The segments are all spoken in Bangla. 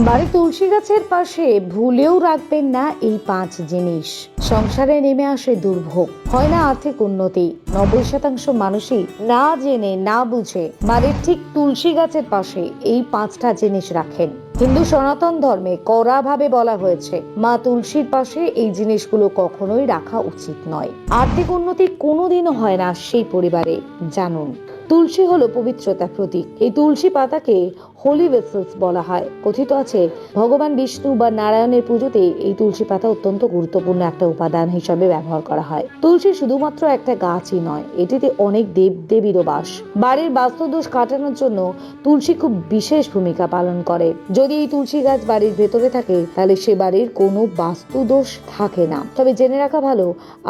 বাড়ি তুলসী গাছের পাশে ভুলেও রাখবেন না এই 5 জিনিস। সংসারে নেমে আসে দুর্ভোগ, হয় না আর্থিক উন্নতি। 90% মানুষই না জেনে না বুঝে বাড়ির ঠিক তুলসী গাছের পাশে এই 5টা জিনিস রাখেন। হিন্দু সনাতন ধর্মে কড়াভাবে বলা হয়েছে মা তুলসীর পাশে এই জিনিসগুলো কখনোই রাখা উচিত নয়। আর্থিক উন্নতি কোনোদিনও হয় না সেই পরিবারে। জানুন, তুলসী হলো পবিত্রতার প্রতীক। এই তুলসী পাতাকে হোলি ভেসেলস বলা হয়। কথিত আছে ভগবান বিষ্ণু বা নারায়ণের পুজোতে এই তুলসী পাতা অত্যন্ত গুরুত্বপূর্ণ একটা উপাদান হিসাবে ব্যবহার করা হয়। তুলসী শুধুমাত্র একটা গাছই নয়, এটিতে অনেক দেব দেবীরও বাস। বাড়ির বাস্তুদোষ কাটানোর জন্য তুলসী খুব বিশেষ ভূমিকা পালন করে। যদি এই তুলসী গাছ বাড়ির ভেতরে থাকে তাহলে সে বাড়ির কোনো বাস্তুদোষ থাকে না। তবে জেনে রাখা ভালো,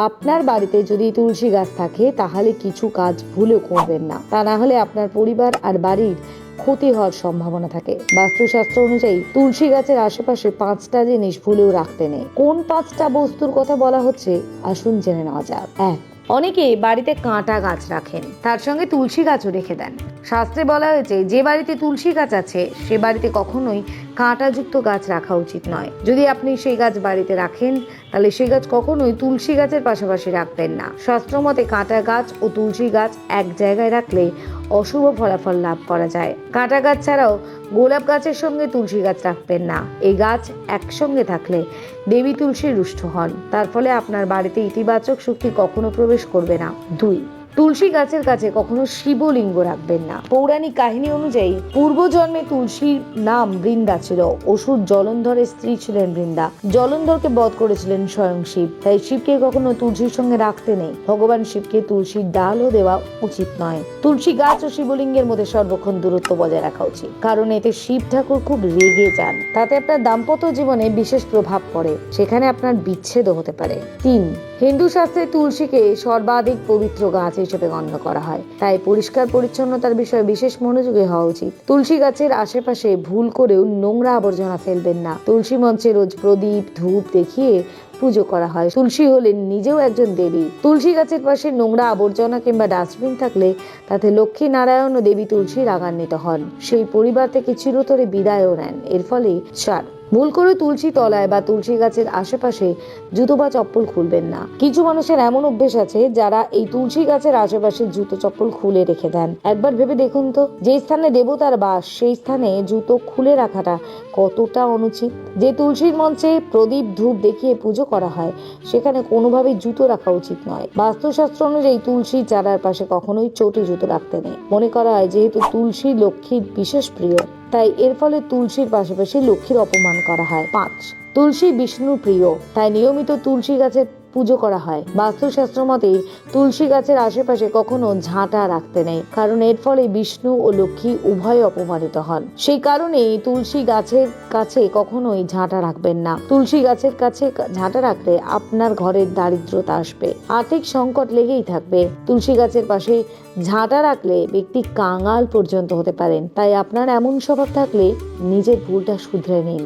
আপনার বাড়িতে যদি তুলসী গাছ থাকে তাহলে কিছু কাজ ভুলেও করবেন না, তা না হলে আপনার পরিবার আর বাড়ির ক্ষতি হওয়ার সম্ভাবনা থাকে। বাস্তুশাস্ত্র অনুযায়ী তুলসী গাছের আশেপাশে 5টা জিনিস ভুলেও রাখতে নেই। কোন 5টা বস্তুর কথা বলা হচ্ছে আসুন জেনে নেওয়া যাক। 1, অনেকে বাড়িতে কাঁটা গাছ রাখেন, তার সঙ্গে তুলসী গাছও রেখে দেন। শাস্ত্রে বলা হয়েছে যে বাড়িতে তুলসী গাছ আছে সে বাড়িতে কখনোই কাঁটাযুক্ত গাছ রাখা উচিত নয়। যদি আপনি সেই গাছ বাড়িতে রাখেন তাহলে সেই গাছ কখনোই তুলসী গাছের পাশাপাশি রাখবেন না। শাস্ত্র মতে কাঁটা গাছ ও তুলসী গাছ এক জায়গায় রাখলে অশুভ ফলাফল লাভ করা যায়। কাঁটা গাছ ছাড়াও গোলাপ গাছের সঙ্গে তুলসী গাছ রাখবেন না। এই গাছ একসঙ্গে থাকলে দেবী তুলসী রুষ্ট হন, তার ফলে আপনার বাড়িতে ইতিবাচক শক্তি কখনো প্রবেশ করবে না। 2, তুলসী গাছের কাছে কখনো শিবলিঙ্গ রাখবেন না। পৌরাণিক কাহিনী অনুযায়ী পূর্বজন্মে তুলসীর নাম বৃন্দা ছিল। অসুর জলন্ধরের স্ত্রী ছিলেন বৃন্দা। জলন্ধরকে বধ করেছিলেন স্বয়ং শিব। তাই শিবকে কখনো তুলসীর সঙ্গে রাখতে নেই। ভগবান শিবকে তুলসীর ডালও দেওয়া উচিত নয়। তুলসী গাছ ও শিবলিঙ্গের মধ্যে সর্বক্ষণ দূরত্ব বজায় রাখা উচিত, কারণ এতে শিব ঠাকুর খুব রেগে যান। তাতে আপনার দাম্পত্য জীবনে বিশেষ প্রভাব পড়ে, সেখানে আপনার বিচ্ছেদও হতে পারে। 3, হিন্দু শাস্ত্রে তুলসীকে সর্বাধিক পবিত্র গাছ হিসেবে গণ্য করা হয়, তাই পরিষ্কার পরিচ্ছন্নতার বিষয়ে বিশেষ মনোযোগী হওয়া উচিত। তুলসী গাছের আশেপাশে ভুল করেও নোংরা আবর্জনা ফেলবেন না। তুলসী মঞ্চে রোজ প্রদীপ ধূপ দেখিয়ে পুজো করা হয়। তুলসী হলেন নিজেও একজন দেবী। তুলসী গাছের পাশে নোংরা আবর্জনা কিংবা ডাস্টবিন থাকলে তাতে লক্ষ্মী নারায়ণ ও দেবী তুলসী রাগান্বিত হন, সেই পরিবার থেকে চিরতরে বিদায়ও নেন। এর ফলে 4, ভুল করে তুলসী তলায় বা তুলসী গাছের আশেপাশে জুতো বা চপ্পল খুলবেন না। কিছু মানুষের এমন অভ্যেস আছে যারা এই তুলসী গাছের আশেপাশে জুতো চপ্পল খুলে রেখে দেন। একবার ভেবে দেখুন তো, যে স্থানে দেবতার বাস সেই স্থানে জুতো খুলে রাখাটা কতটা অনুচিত। যে তুলসীর মঞ্চে প্রদীপ ধূপ দেখিয়ে পুজো করা হয় সেখানে কোনোভাবেই জুতো রাখা উচিত নয়। বাস্তুশাস্ত্র অনুযায়ী তুলসী চারার পাশে কখনোই চটি জুতো রাখতে নেই। মনে করা হয় যেহেতু তুলসী লক্ষ্মীর বিশেষ প্রিয়, তাই এর ফলে তুলসীর পাশাপাশি লক্ষ্মীর অপমান করা হয়। 5, তুলসী বিষ্ণুর প্রিয়, তাই নিয়মিত তুলসী গাছের পুজো করা হয়। বাস্তুশাস্ত্র মতে তুলসী গাছের আশেপাশে কখনো ঝাঁটা রাখতে নেই, কারণ এর ফলে বিষ্ণু ও লক্ষ্মী উভয় অপমানিত হন। সেই কারণে তুলসী গাছের কাছে কখনোই ঝাঁটা রাখবেন না। তুলসী গাছের কাছে ঝাঁটা রাখলে আপনার ঘরের দারিদ্রতা আসবে, আর্থিক সংকট লেগেই থাকবে। তুলসী গাছের পাশে ঝাঁটা রাখলে ব্যক্তি কাঙাল পর্যন্ত হতে পারেন। তাই আপনার এমন স্বভাব থাকলে নিজের ভুলটা শুধরে নিন।